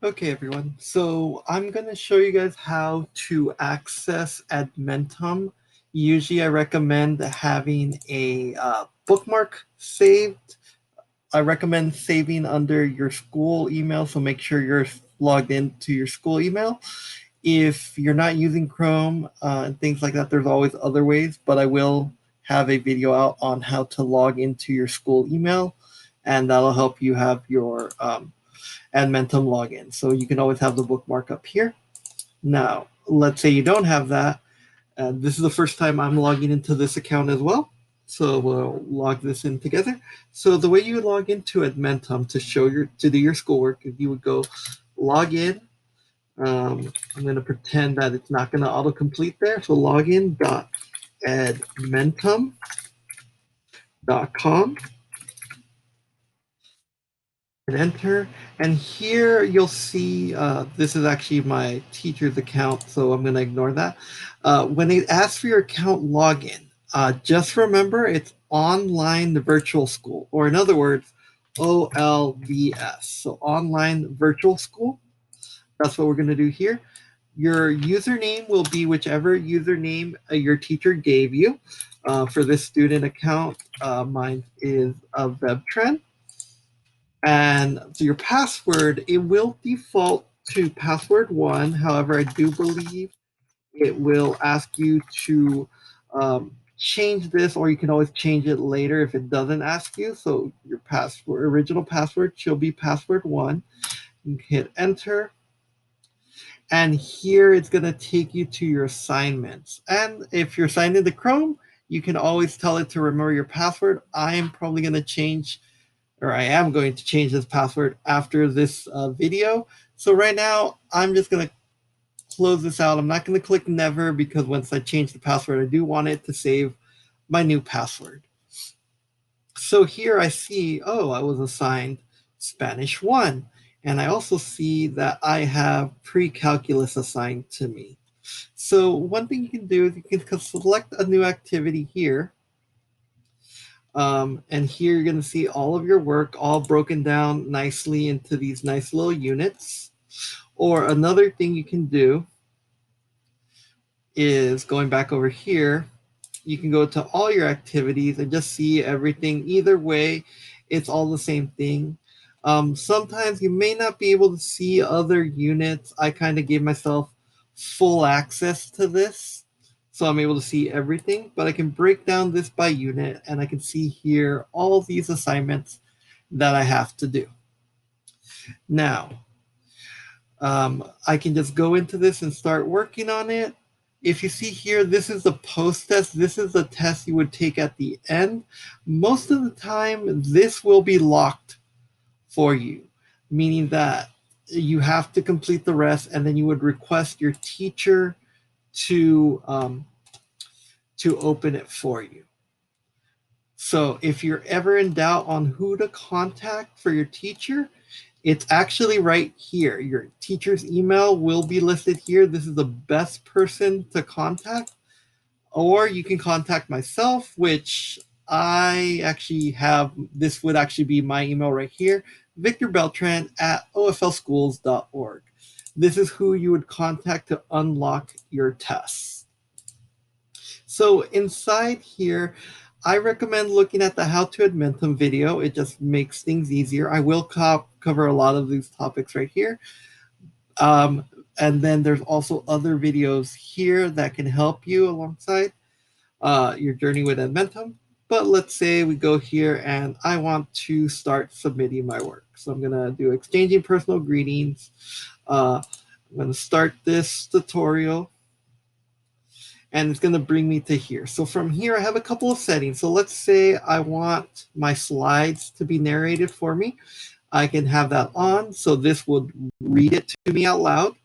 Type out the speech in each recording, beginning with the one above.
Okay, everyone. So I'm going to show you guys how to access Edmentum. Usually I recommend having a bookmark saved. I recommend saving under your school email, so make sure you're logged into your school email. If you're not using Chrome and things like that, there's always other ways, but I will have a video out on how to log into your school email, and that'll help you have your Edmentum login. So you can always have the bookmark up here. Now, let's say you don't have that. This is the first time I'm logging into this account as well. So we'll log this in together. So the way you log into Edmentum to do your schoolwork, if you would go log in. I'm going to pretend that it's not going to autocomplete there. So login.edmentum.com and enter. And here you'll see this is actually my teacher's account, so I'm going to ignore that. When it asks for your account login, just remember it's online virtual school, or in other words, OLVS. So online virtual school. That's what we're going to do here. Your username will be whichever username your teacher gave you. For this student account, mine is a WebTrend. And so your password, it will default to password 1. However, I do believe it will ask you to change this, or you can always change it later if it doesn't ask you. So your password, original password, should be password 1. You hit enter. And here it's going to take you to your assignments. And if you're signed into Chrome, you can always tell it to remember your password. I am probably going to change, or I am going to change this password after this video. So right now, I'm just going to close this out. I'm not going to click never because once I change the password, I do want it to save my new password. So here I see, oh, I was assigned Spanish 1. And I also see that I have pre-calculus assigned to me. So one thing you can do is you can select a new activity here. And here you're going to see all of your work all broken down nicely into these nice little units. Or another thing you can do is going back over here, you can go to all your activities and just see everything. Either way, it's all the same thing. Sometimes you may not be able to see other units. I kind of gave myself full access to this, so I'm able to see everything, but I can break down this by unit and I can see here all these assignments that I have to do. Now, I can just go into this and start working on it. If you see here, this is the post test. This is the test you would take at the end. Most of the time, this will be locked for you, meaning that you have to complete the rest, and then you would request your teacher to open it for you. So if you're ever in doubt on who to contact for your teacher, it's actually right here. Your teacher's email will be listed here. This is the best person to contact. Or you can contact myself, which I actually have. This would actually be my email right here, Victor Beltran at oflschools.org. This is who you would contact to unlock your tests. So inside here, I recommend looking at the How to Edmentum video. It just makes things easier. I will cover a lot of these topics right here. And then there's also other videos here that can help you alongside your journey with Edmentum. But let's say we go here and I want to start submitting my work. So I'm going to do exchanging personal greetings. I'm going to start this tutorial. And it's going to bring me to here. So from here, I have a couple of settings. So let's say I want my slides to be narrated for me. I can have that on. So this would read it to me out loud.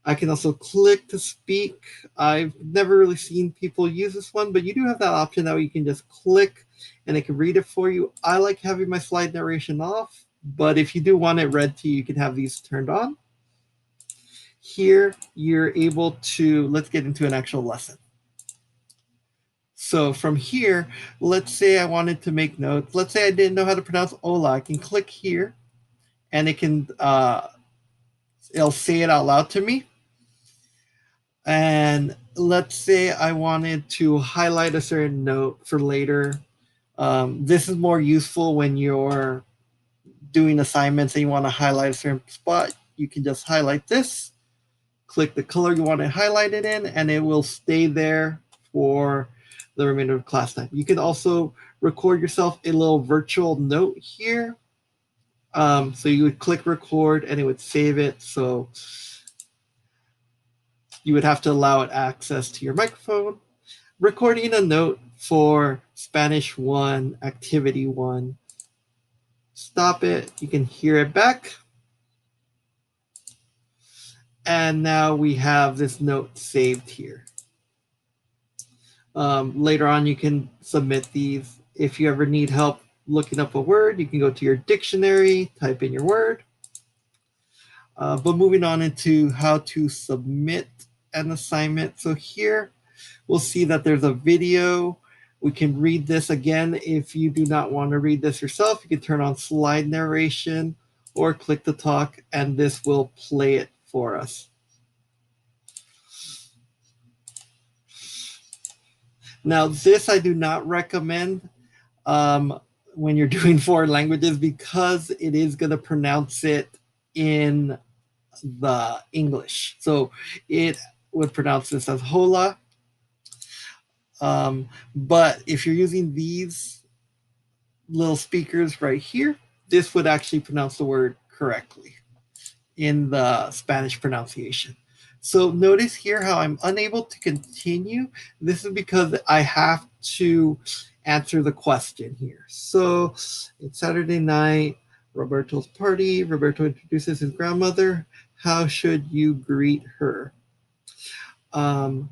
I can also click to speak. I've never really seen people use this one, but you do have that option that you can just click and it can read it for you. I like having my slide narration off, but if you do want it read to you, you can have these turned on. Here, you're able to, let's get into an actual lesson. So from here, let's say I wanted to make notes. Let's say I didn't know how to pronounce hola. I can click here and it'll say it out loud to me. And let's say I wanted to highlight a certain note for later. This is more useful when you're doing assignments and you want to highlight a certain spot. You can just highlight this, click the color you want to highlight it in, and it will stay there for the remainder of class time. You can also record yourself a little virtual note here. So you would click record and it would save it. So you would have to allow it access to your microphone. Recording a note for Spanish 1, Activity 1. Stop it. You can hear it back. And now we have this note saved here. Later on, you can submit these. If you ever need help looking up a word, you can go to your dictionary, type in your word. But moving on into how to submit an assignment. So here we'll see that there's a video. We can read this again. If you do not want to read this yourself, you can turn on slide narration or click the talk, and this will play it for us. Now, this I do not recommend when you're doing foreign languages because it is going to pronounce it in the English. So it would pronounce this as hola. But if you're using these little speakers right here, this would actually pronounce the word correctly in the Spanish pronunciation. So notice here how I'm unable to continue. This is because I have to answer the question here. So it's Saturday night, Roberto's party. Roberto introduces his grandmother. How should you greet her?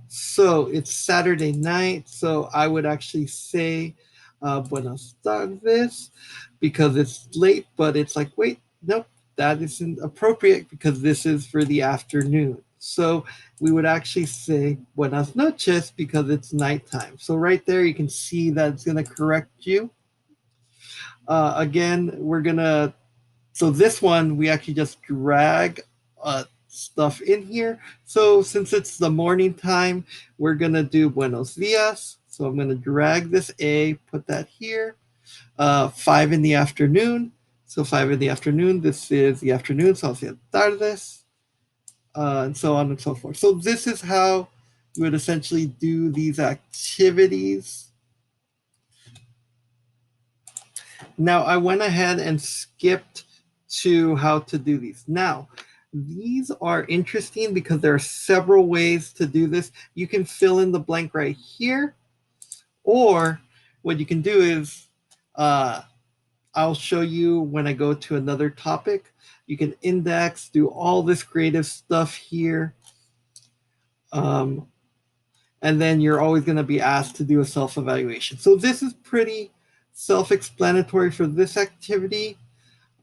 So it's Saturday night, so I would actually say buenas tardes because it's late, but it's like, wait, nope, that isn't appropriate because this is for the afternoon. So we would actually say buenas noches because it's nighttime. So right there, you can see that it's going to correct you. Again, so this one, we actually just drag stuff in here. So since it's the morning time, we're going to do buenos dias. So I'm going to drag this A, put that here. 5 in the afternoon. So 5 in the afternoon, this is the afternoon. So I'll say tardes, and so on and so forth. So this is how you would essentially do these activities. Now I went ahead and skipped to how to do these. Now, these are interesting because there are several ways to do this. You can fill in the blank right here, or what you can do is I'll show you when I go to another topic. You can index, do all this creative stuff here. And then you're always going to be asked to do a self-evaluation. So this is pretty self-explanatory for this activity.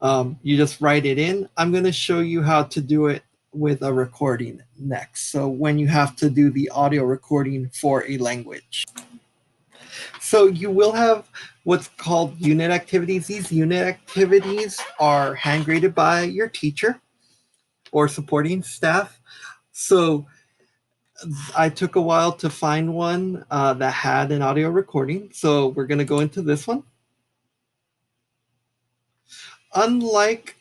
You just write it in. I'm going to show you how to do it with a recording next. So when you have to do the audio recording for a language. So you will have what's called unit activities. These unit activities are hand graded by your teacher or supporting staff. So I took a while to find one that had an audio recording. So we're going to go into this one. Unlike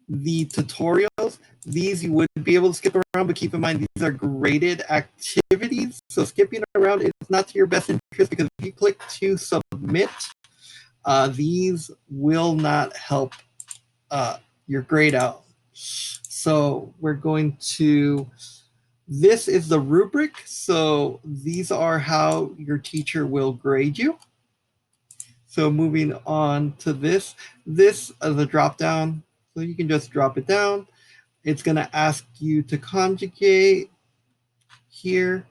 the tutorials, these you would be able to skip around, but keep in mind these are graded activities. So skipping around is not to your best interest because if you click to submit, these will not help your grade out. So we're going to, this is the rubric. So these are how your teacher will grade you. So moving on to this is a drop down. So you can just drop it down. It's going to ask you to conjugate here.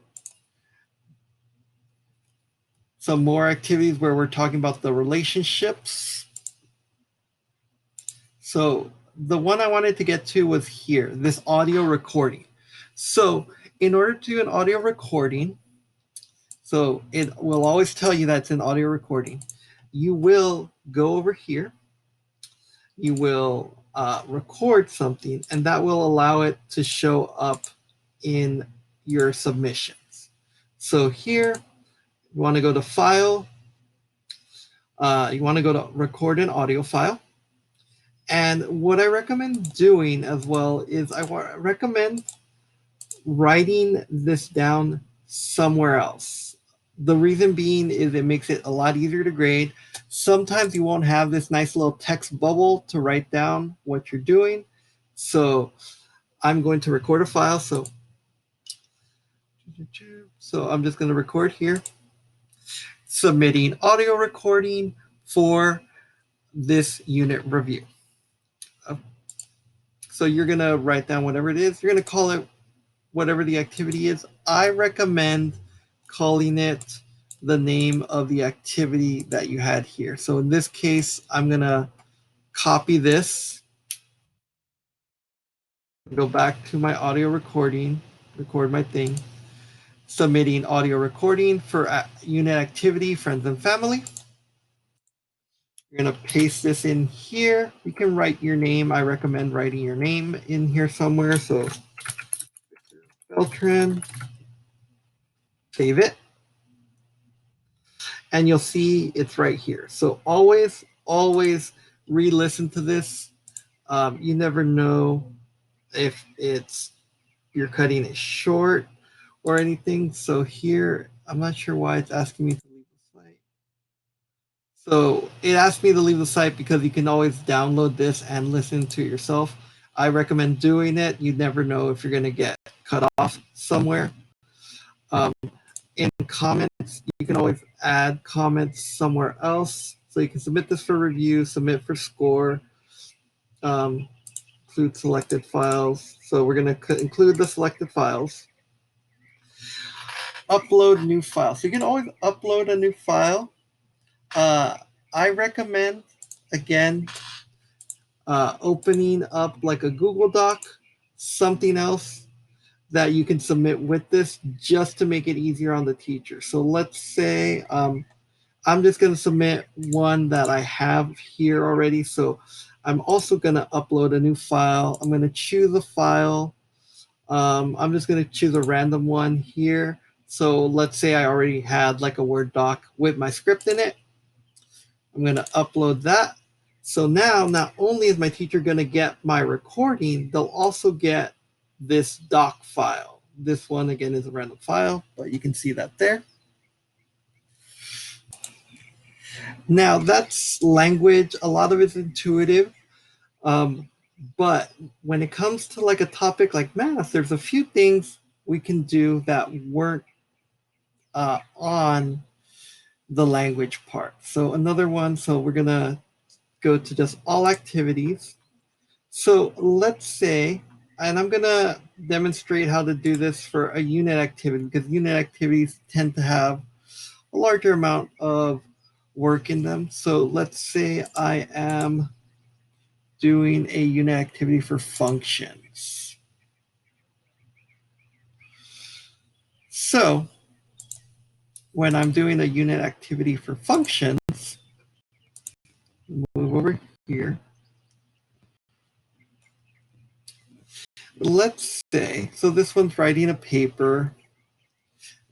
Some more activities where we're talking about the relationships. So the one I wanted to get to was here, this audio recording. So in order to do an audio recording, so it will always tell you that it's an audio recording. you will go over here, you will record something, and that will allow it to show up in your submissions. So here, you want to go to File, you want to go to Record an Audio File. And what I recommend doing as well is I recommend writing this down somewhere else. The reason being is it makes it a lot easier to grade. Sometimes you won't have this nice little text bubble to write down what you're doing. So I'm going to record a file. So I'm just going to record here, submitting audio recording for this unit review. So you're going to write down whatever it is. You're going to call it whatever the activity is. I recommend calling it the name of the activity that you had here. So in this case, I'm going to copy this, go back to my audio recording, record my thing, submitting audio recording for unit activity, friends and family. You're going to paste this in here. You can write your name. I recommend writing your name in here somewhere. So Beltran, save it. And you'll see it's right here. So always re-listen to this. You never know if you're cutting it short or anything. So here, I'm not sure why it's asking me to leave the site. So it asked me to leave the site because you can always download this and listen to it yourself. I recommend doing it. You never know if you're going to get cut off somewhere. In comments, you can always add comments somewhere else. So you can submit this for review, submit for score, include selected files. So we're going to include the selected files. Upload new file. So you can always upload a new file. I recommend, again, opening up like a Google Doc, something else that you can submit with this just to make it easier on the teacher. So let's say I'm just going to submit one that I have here already. So I'm also going to upload a new file. I'm going to choose a file. I'm just going to choose a random one here. So let's say I already had like a Word doc with my script in it. I'm going to upload that. So now not only is my teacher going to get my recording, they'll also get this doc file. This one again is a random file, but you can see that there. Now that's language. A lot of it's intuitive. But when it comes to like a topic like math, there's a few things we can do that weren't on the language part. So another one, so we're going to go to just all activities. So let's say, and I'm going to demonstrate how to do this for a unit activity because unit activities tend to have a larger amount of work in them. So let's say I am doing a unit activity for functions. So when I'm doing a unit activity for functions, move over here. Let's say, so this one's writing a paper.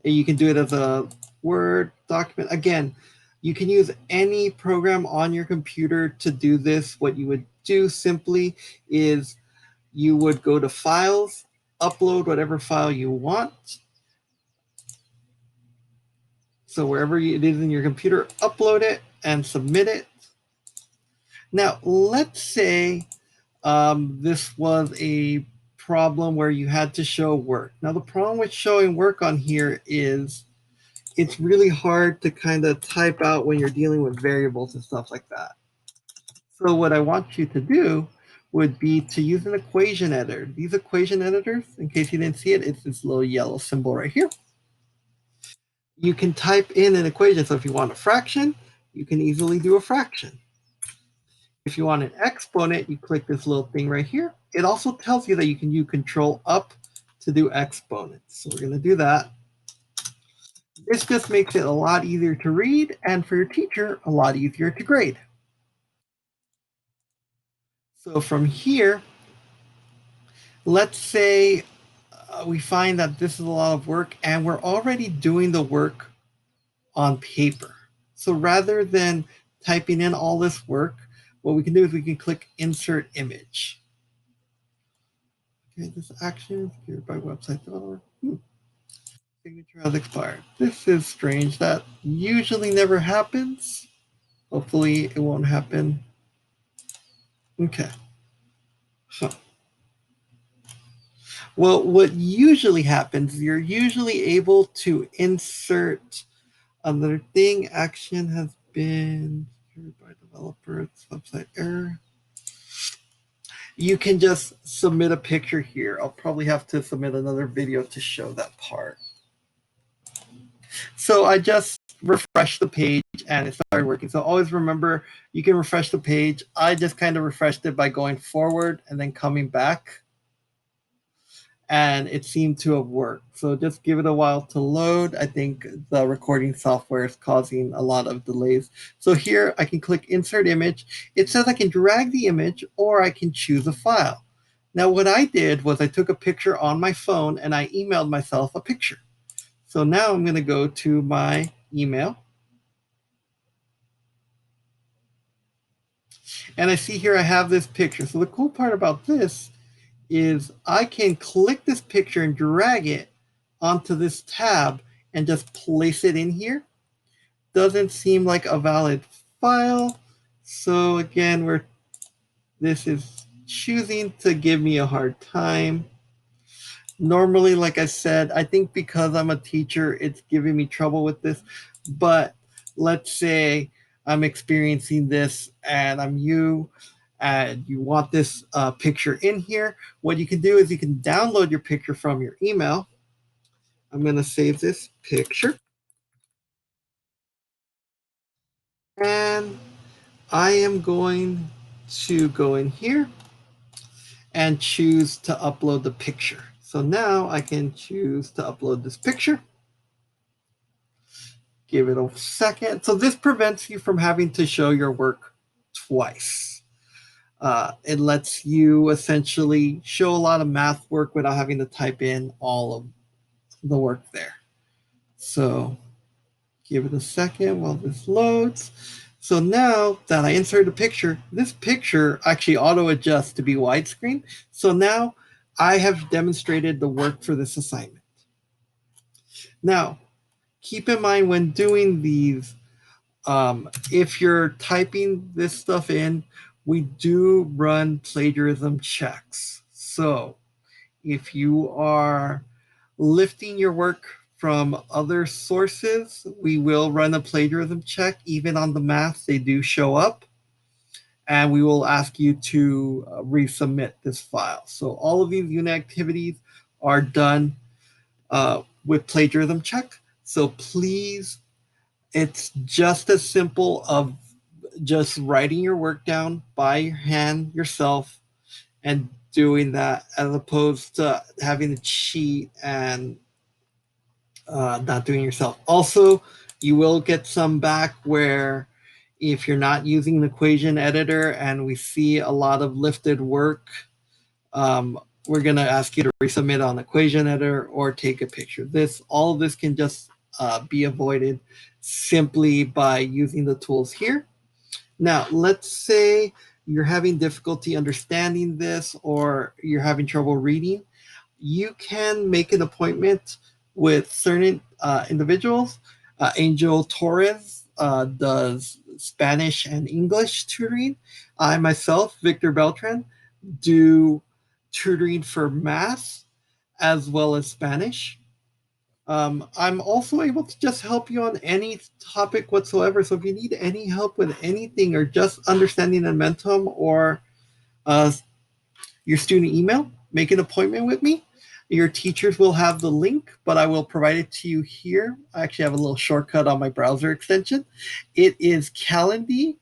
And you can do it as a Word document. Again, you can use any program on your computer to do this. What you would do simply is you would go to Files, upload whatever file you want. So wherever it is in your computer, upload it and submit it. Now, let's say this was a problem where you had to show work. Now, the problem with showing work on here is it's really hard to kind of type out when you're dealing with variables and stuff like that. So what I want you to do would be to use an equation editor. These equation editors, in case you didn't see it, it's this little yellow symbol right here. You can type in an equation. So if you want a fraction, you can easily do a fraction. If you want an exponent, you click this little thing right here. It also tells you that you can use Control Up to do exponents. So we're going to do that. This just makes it a lot easier to read and for your teacher, a lot easier to grade. So from here, let's say we find that this is a lot of work and we're already doing the work on paper. So rather than typing in all this work, what we can do is we can click Insert Image. Okay, this action is secured by website developer. Signature has expired. This is strange. That usually never happens. Hopefully it won't happen. Okay. So, well, what usually happens, you're usually able to insert another thing. Action has been secured by developer. It's website error. You can just submit a picture here. I'll probably have to submit another video to show that part. So I just refreshed the page and it started working. So always remember, you can refresh the page. I just kind of refreshed it by going forward and then coming back. And it seemed to have worked. So just give it a while to load. I think the recording software is causing a lot of delays. So here I can click Insert Image. It says I can drag the image or I can choose a file. Now what I did was I took a picture on my phone and I emailed myself a picture. So now I'm going to go to my email. And I see here I have this picture. So the cool part about this is I can click this picture and drag it onto this tab and just place it in here. Doesn't seem like a valid file. So again, this is choosing to give me a hard time. Normally, like I said, I think because I'm a teacher, it's giving me trouble with this. But let's say I'm experiencing this and I'm you and you want this picture in here. What you can do is you can download your picture from your email. I'm going to save this picture. And I am going to go in here and choose to upload the picture. So now I can choose to upload this picture. Give it a second. So this prevents you from having to show your work twice. It lets you essentially show a lot of math work without having to type in all of the work there. So give it a second while this loads. So now that I insert a picture, this picture actually auto adjusts to be widescreen. So now I have demonstrated the work for this assignment. Now, keep in mind when doing these, if you're typing this stuff in, we do run plagiarism checks. So if you are lifting your work from other sources, we will run a plagiarism check. Even on the math, they do show up. And we will ask you to resubmit this file. So all of these unit activities are done with plagiarism check. So please, it's just as simple of just writing your work down by hand yourself and doing that as opposed to having to cheat and not doing yourself. Also, you will get some back where if you're not using an equation editor and we see a lot of lifted work, we're going to ask you to resubmit on equation editor or take a picture. All of this can just be avoided simply by using the tools here. Now, let's say you're having difficulty understanding this or you're having trouble reading. You can make an appointment with certain individuals. Angel Torres does Spanish and English tutoring. I myself, Victor Beltran, do tutoring for math as well as Spanish. I'm also able to just help you on any topic whatsoever. So if you need any help with anything or just understanding Edmentum or uh, your student email, make an appointment with me. Your teachers will have the link, but I will provide it to you here. I actually have a little shortcut on my browser extension. It is calendly.com,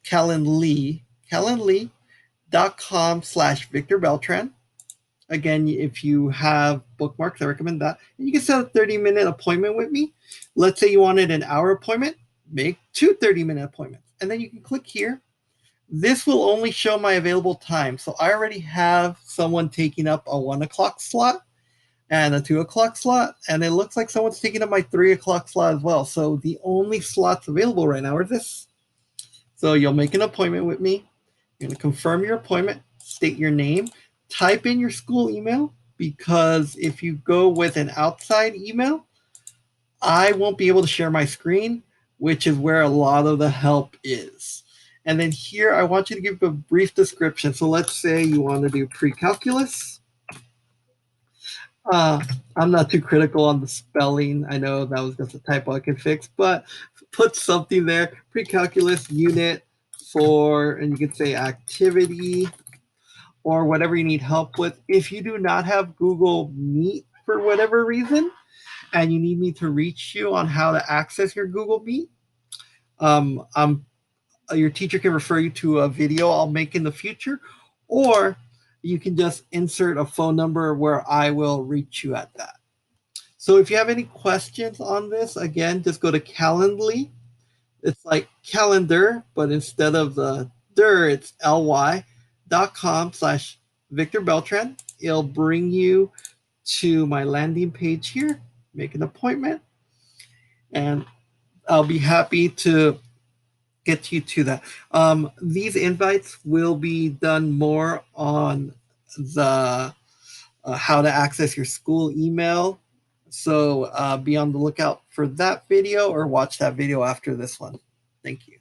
calendly.com/Victor Beltran. Again, if you have bookmarks, I recommend that. And you can set a 30-minute appointment with me. Let's say you wanted an hour appointment, make two 30-minute appointments. And then you can click here. This will only show my available time. So I already have someone taking up a 1 o'clock slot and a 2 o'clock slot. And it looks like someone's taking up my 3 o'clock slot as well. So the only slots available right now are this. So you'll make an appointment with me. You're going to confirm your appointment, state your name, type in your school email, because if you go with an outside email, I won't be able to share my screen, which is where a lot of the help is. And then here, I want you to give a brief description. So let's say you want to do pre-calculus. I'm not too critical on the spelling. I know that was just a typo I can fix, but put something there. Pre-calculus unit 4, and you can say activity or whatever you need help with. If you do not have Google Meet for whatever reason, and you need me to reach you on how to access your Google Meet, your teacher can refer you to a video I'll make in the future, or you can just insert a phone number where I will reach you at that. So if you have any questions on this, again, just go to Calendly. It's like calendar, but instead of the dir, it's ly.com/Victor Beltran. It'll bring you to my landing page here, make an appointment, and I'll be happy to get you to that. These invites will be done more on the how to access your school email. So be on the lookout for that video or watch that video after this one. Thank you.